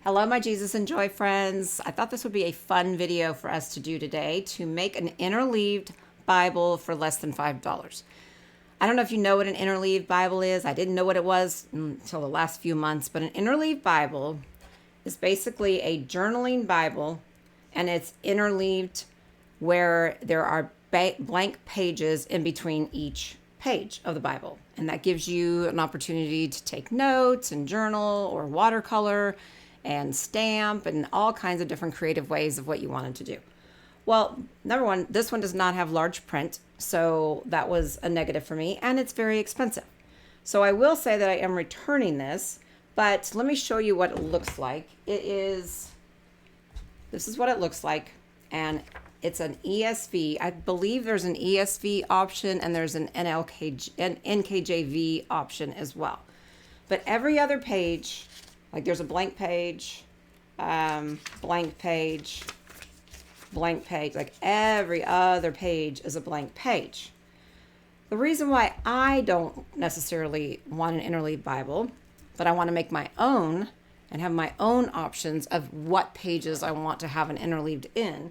Hello, my Jesus and Joy friends. I thought this would be a fun video for us to do today to make an interleaved Bible for less than $5. I don't know if you know what an interleaved Bible is. I didn't know what it was until the last few months, but an interleaved Bible is basically a journaling Bible, and it's interleaved where there are blank pages in between each page of the Bible. And that gives you an opportunity to take notes and journal or watercolor and stamp and all kinds of different creative ways of what you wanted to do. Well, number one, this one does not have large print, so that was a negative for me, and it's very expensive. So I will say that I am returning this, but let me show you what it looks like. This is what it looks like, and it's an ESV. I believe there's an ESV option and there's an NKJV option as well. But every other page, like there's a blank page, blank page, blank page, like every other page is a blank page. The reason why I don't necessarily want an interleaved Bible, but I want to make my own and have my own options of what pages I want to have an interleaved in.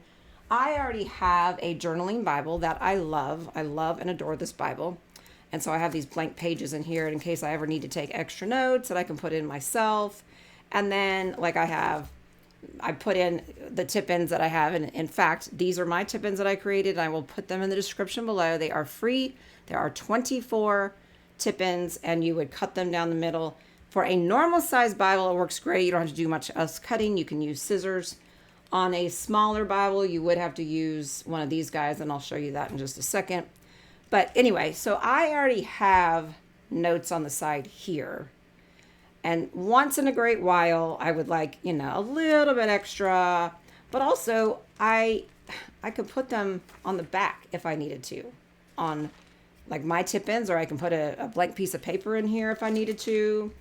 I already have a journaling Bible that I love. I love and adore this Bible. And so I have these blank pages in here in case I ever need to take extra notes that I can put in myself. And then like I put in the tip-ins that I have. And in fact, these are my tip-ins that I created. I will put them in the description below. They are free. There are 24 tip-ins and you would cut them down the middle. For a normal size Bible, it works great. You don't have to do much else cutting. You can use scissors. On a smaller Bible, you would have to use one of these guys, and I'll show you that in just a second. But anyway, so I already have notes on the side here. And once in a great while, I would like, a little bit extra, but also I could put them on the back if I needed to, on like my tip-ins, or I can put a blank piece of paper in here if I needed to.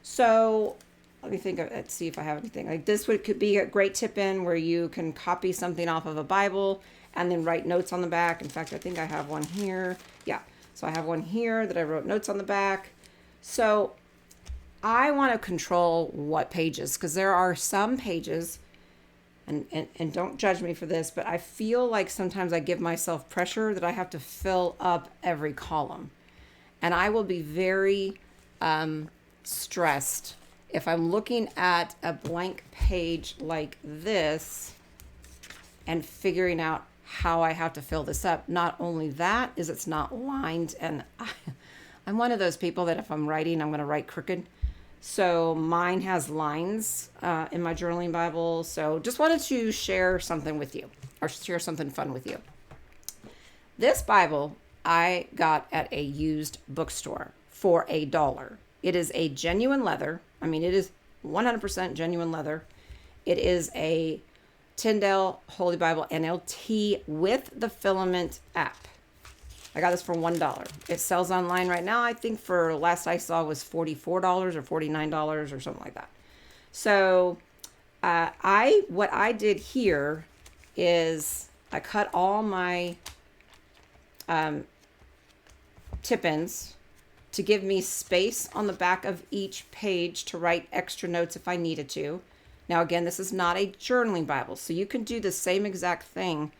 So let me think. Let's see if I have anything. Like this could be a great tip-in where you can copy something off of a Bible and then write notes on the back. In fact, I think I have one here. Yeah, so I have one here that I wrote notes on the back. So I want to control what pages, because there are some pages, and don't judge me for this, but I feel like sometimes I give myself pressure that I have to fill up every column. And I will be very stressed if I'm looking at a blank page like this and figuring out how I have to fill this up. Not only that is it's not lined, and I'm one of those people that if I'm writing, I'm going to write crooked. So mine has lines in my journaling Bible. So just wanted to share something with you, or share something fun with you. This Bible I got at a used bookstore for $1. It is a genuine leather. I mean, it is 100% genuine leather. It is a Tyndale Holy Bible NLT with the filament app. I got this for $1. It sells online right now. I think for last I saw was $44 or $49 or something like that. So what I did here is I cut all my tip-ins to give me space on the back of each page to write extra notes if I needed to. Now, again, this is not a journaling Bible, so you can do the same exact thing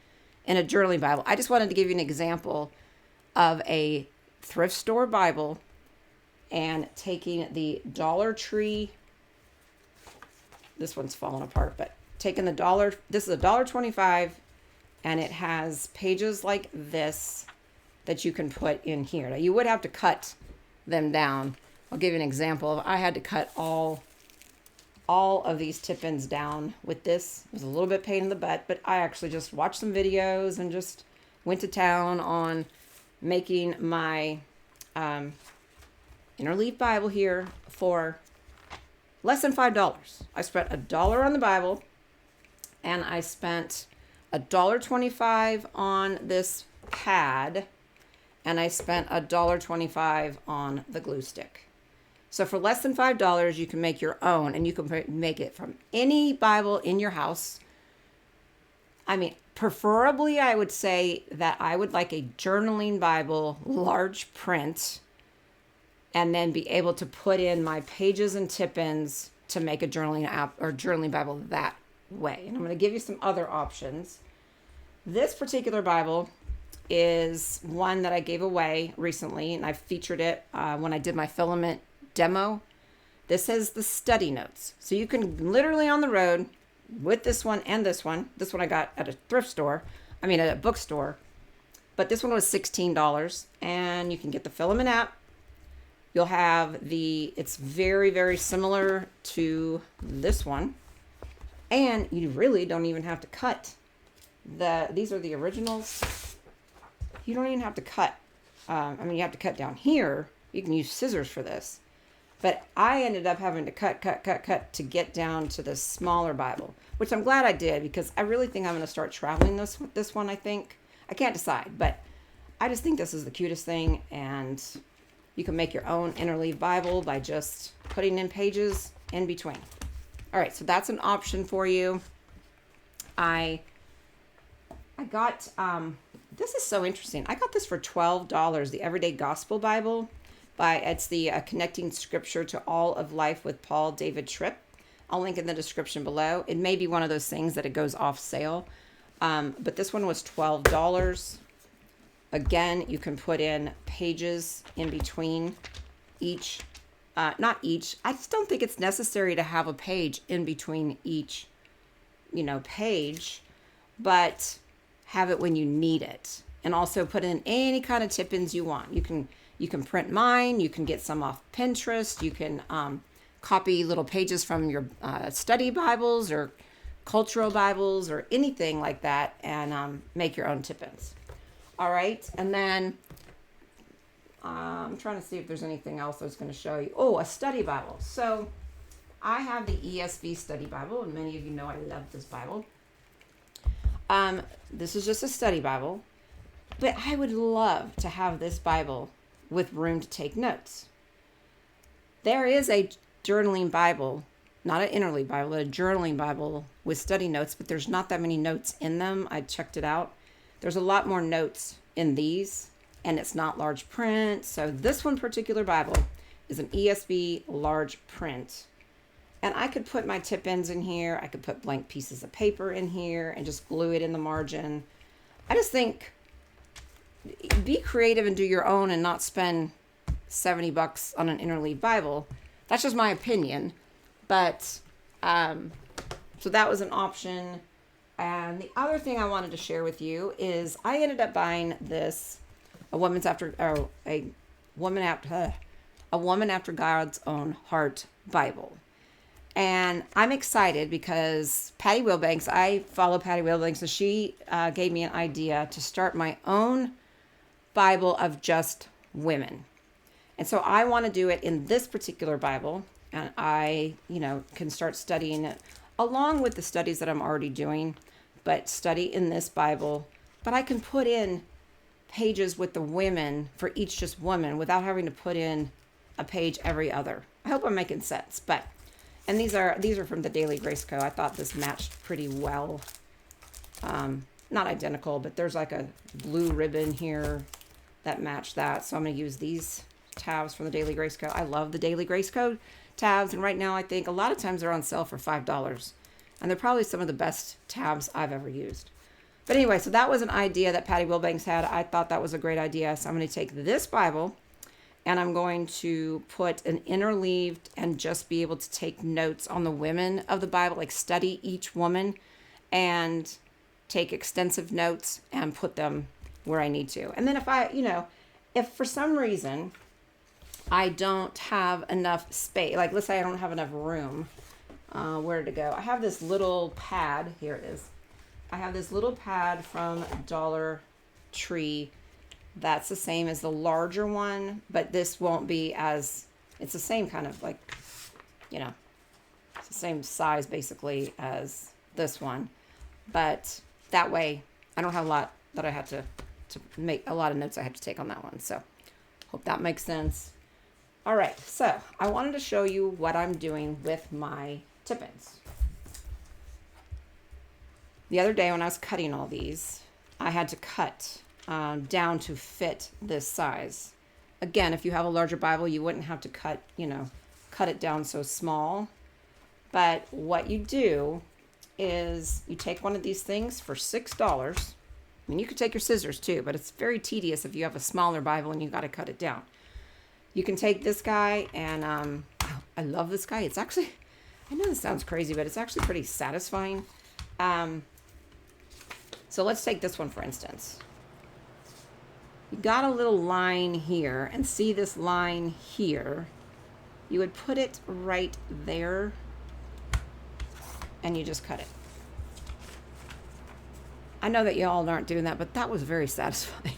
in a journaling Bible. I just wanted to give you an example of a thrift store Bible and taking the Dollar Tree, this one's falling apart, but taking the dollar, this is $1.25, and it has pages like this that you can put in here. Now, you would have to cut them down. I'll give you an example. I had to cut all of these tip-ins down with this. It was a little bit pain in the butt, but I actually just watched some videos and just went to town on making my interleaved Bible here for less than $5. I spent $1 on the Bible, and I spent $1.25 on this pad, and I spent $1.25 on the glue stick. So for less than $5, you can make your own, and you can make it from any Bible in your house. I mean, preferably, I would say that I would like a journaling Bible, large print, and then be able to put in my pages and tip-ins to make a journaling app or journaling Bible that way. And I'm going to give you some other options. This particular Bible is one that I gave away recently, and I featured it when I did my filament demo. This is the study notes. So you can literally on the road with this one and this one. This one I got at a thrift store. At a bookstore. But this one was $16, and you can get the filament app. You'll have it's very, very similar to this one. And you really don't even have to cut these are the originals. You don't even have to cut. You have to cut down here. You can use scissors for this. But I ended up having to cut to get down to the smaller Bible, which I'm glad I did, because I really think I'm going to start traveling this one, I think. I can't decide, but I just think this is the cutest thing, and you can make your own Interleaved Bible by just putting in pages in between. All right, so that's an option for you. I got, this is so interesting. I got this for $12, the Everyday Gospel Bible. It's the Connecting Scripture to All of Life with Paul David Tripp. I'll link in the description below. It may be one of those things that it goes off sale. But this one was $12. Again, you can put in pages in between each. Not each. I just don't think it's necessary to have a page in between each, page. But have it when you need it. And also put in any kind of tip-ins you want. You can print mine. You can get some off Pinterest. You can copy little pages from your study Bibles or cultural Bibles or anything like that, and make your own tip-ins. All right. And then I'm trying to see if there's anything else I was going to show you. Oh, a study Bible. So I have the ESV study Bible, and many of you know I love this Bible. This is just a study Bible, but I would love to have this Bible with room to take notes. There is a journaling Bible, not an Interleaved Bible, but a journaling Bible with study notes, but there's not that many notes in them. I checked it out. There's a lot more notes in these, and it's not large print. So this one particular Bible is an ESV large print. And I could put my tip-ins in here. I could put blank pieces of paper in here and just glue it in the margin. I just think be creative and do your own and not spend $70 on an Interleaved Bible. That's just my opinion. But, so that was an option. And the other thing I wanted to share with you is I ended up buying this, a woman after God's own heart Bible. And I'm excited because Patty Wilbanks, I follow Patty Wilbanks, so she gave me an idea to start my own Bible of just women. And so I want to do it in this particular Bible, and I, can start studying it along with the studies that I'm already doing, but study in this Bible. But I can put in pages with the women for each just woman without having to put in a page every other. I hope I'm making sense, but... And these are from the Daily Grace Co. I thought this matched pretty well. Not identical, but there's like a blue ribbon here that matched that. So I'm going to use these tabs from the Daily Grace Co. I love the Daily Grace Co. tabs. And right now I think a lot of times they're on sale for $5. And they're probably some of the best tabs I've ever used. But anyway, so that was an idea that Patty Wilbanks had. I thought that was a great idea. So I'm going to take this Bible and I'm going to put an interleaved and just be able to take notes on the women of the Bible, like study each woman and take extensive notes and put them where I need to. And then if for some reason I don't have enough space, like let's say I don't have enough room, where to go? I have this little pad. Here it is. I have this little pad from Dollar Tree. That's the same as the larger one, but this won't be it's the same kind of it's the same size basically as this one. But that way I don't have a lot that I have to make a lot of notes I have to take on that one. So hope that makes sense. All right. So I wanted to show you what I'm doing with my tip-ins. The other day when I was cutting all these, I had to cut down to fit this size. Again, if you have a larger Bible, you wouldn't have to cut it down so small. But what you do is you take one of these things for $6. I mean, you could take your scissors too, but it's very tedious if you have a smaller Bible and you got to cut it down. You can take this guy, and I love this guy. It's actually, I know this sounds crazy, but it's actually pretty satisfying. So let's take this one, for instance. You got a little line here, and see this line here. You would put it right there, and you just cut it. I know that y'all aren't doing that, but that was very satisfying.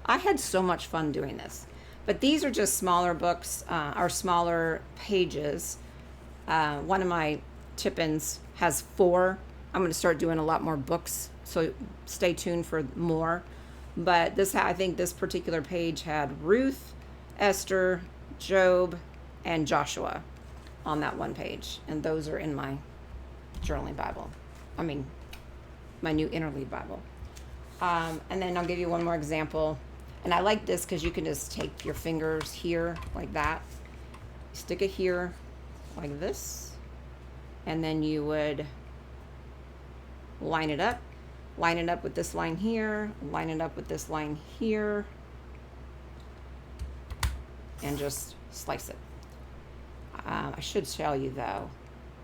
I had so much fun doing this. But these are just smaller books, or smaller pages. One of my tip-ins has 4. I'm going to start doing a lot more books, so stay tuned for more. But I think this particular page had Ruth, Esther, Job, and Joshua on that one page. And those are in my journaling Bible. I mean, my new Interleaved Bible. And then I'll give you one more example. And I like this because you can just take your fingers here like that. Stick it here like this. And then you would line it up. Line it up with this line here. Line it up with this line here. And just slice it. I should show you though.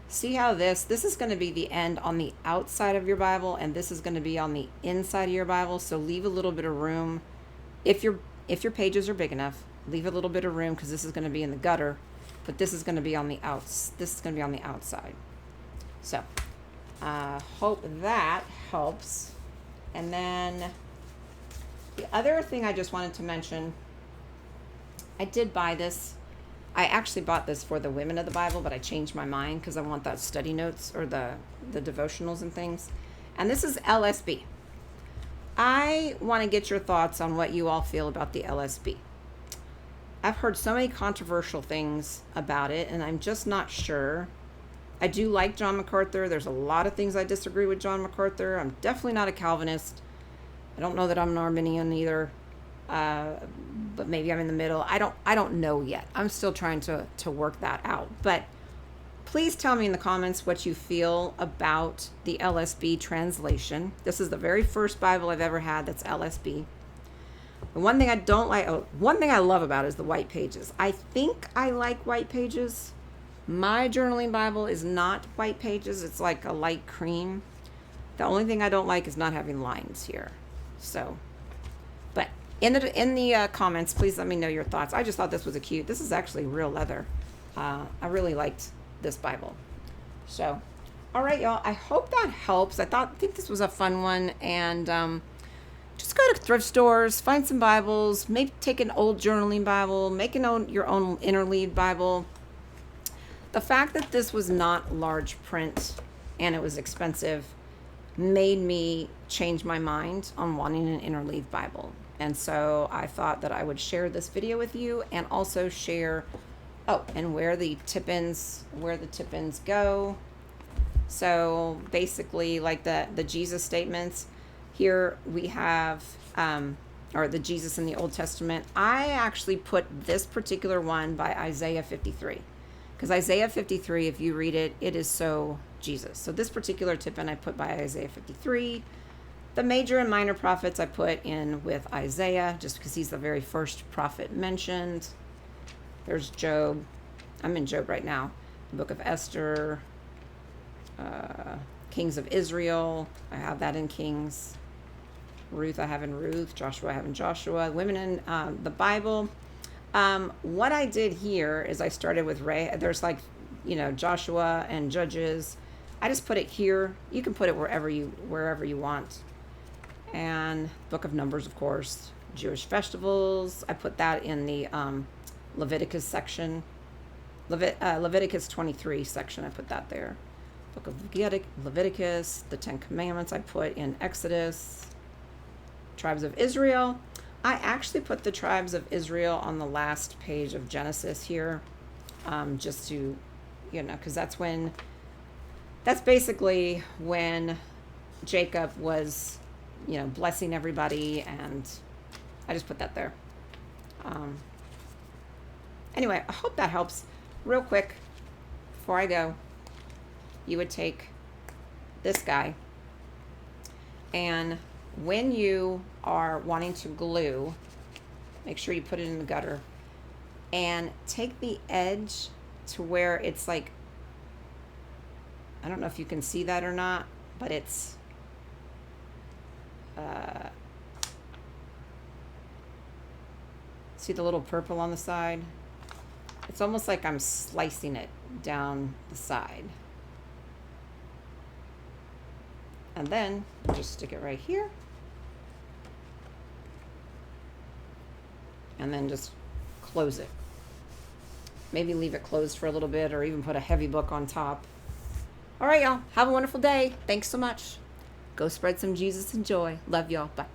See how this is going to be the end on the outside of your Bible, and this is going to be on the inside of your Bible. So leave a little bit of room. If your pages are big enough, leave a little bit of room, because this is going to be in the gutter, but this is going to be on the This is going to be on the outside. So, hope that helps. And then the other thing I just wanted to mention, I did buy this. I actually bought this for the women of the Bible, but I changed my mind because I want that study notes or the devotionals and things. And this is LSB. I want to get your thoughts on what you all feel about the LSB. I've heard so many controversial things about it, and I'm just not sure. I do like John MacArthur. There's a lot of things I disagree with John MacArthur. I'm definitely not a Calvinist. I don't know that I'm an Arminian either. But maybe I'm in the middle. I don't know yet. I'm still trying to work that out. But please tell me in the comments what you feel about the LSB translation. This is the very first Bible I've ever had that's LSB. The one thing I don't like, one thing I love about it is the white pages. I think I like white pages. My journaling Bible is not white pages. It's like a light cream. The only thing I don't like is not having lines here. So, but in the comments, please let me know your thoughts. I just thought this was cute. This is actually real leather. I really liked this Bible. So, all right, y'all. I hope that helps. I think this was a fun one, and just go to thrift stores, find some Bibles, maybe take an old journaling Bible, make your own Interleaved Bible. The fact that this was not large print and it was expensive made me change my mind on wanting an Interleaved Bible. And so I thought that I would share this video with you, and also share, and where the tip-ins go. So basically, like the Jesus statements, here we have, or the Jesus in the Old Testament. I actually put this particular one by Isaiah 53. Because Isaiah 53, if you read it, it is so Jesus. So this particular tip-in I put by Isaiah 53. The major and minor prophets I put in with Isaiah, just because he's the very first prophet mentioned. There's Job. I'm in Job right now. The book of Esther. Kings of Israel. I have that in Kings. Ruth I have in Ruth. Joshua I have in Joshua. Women in the Bible. What I did here is I started with there's Joshua and Judges. I just put it here. You can put it wherever you want. And Book of Numbers, of course. Jewish festivals. I put that in the Leviticus section. Leviticus 23 section. I put that there. Book of Leviticus. The 10 Commandments I put in Exodus. Tribes of Israel. I actually put the tribes of Israel on the last page of Genesis here, just to, because that's basically when Jacob was, blessing everybody, and I just put that there. Anyway, I hope that helps. Real quick, before I go, you would take this guy, and when you are wanting to glue, make sure you put it in the gutter and take the edge to where it's like, I don't know if you can see that or not, but it's see the little purple on the side? It's almost like I'm slicing it down the side. And then just stick it right here. And then just close it. Maybe leave it closed for a little bit, or even put a heavy book on top. All right, y'all. Have a wonderful day. Thanks so much. Go spread some Jesus and joy. Love y'all. Bye.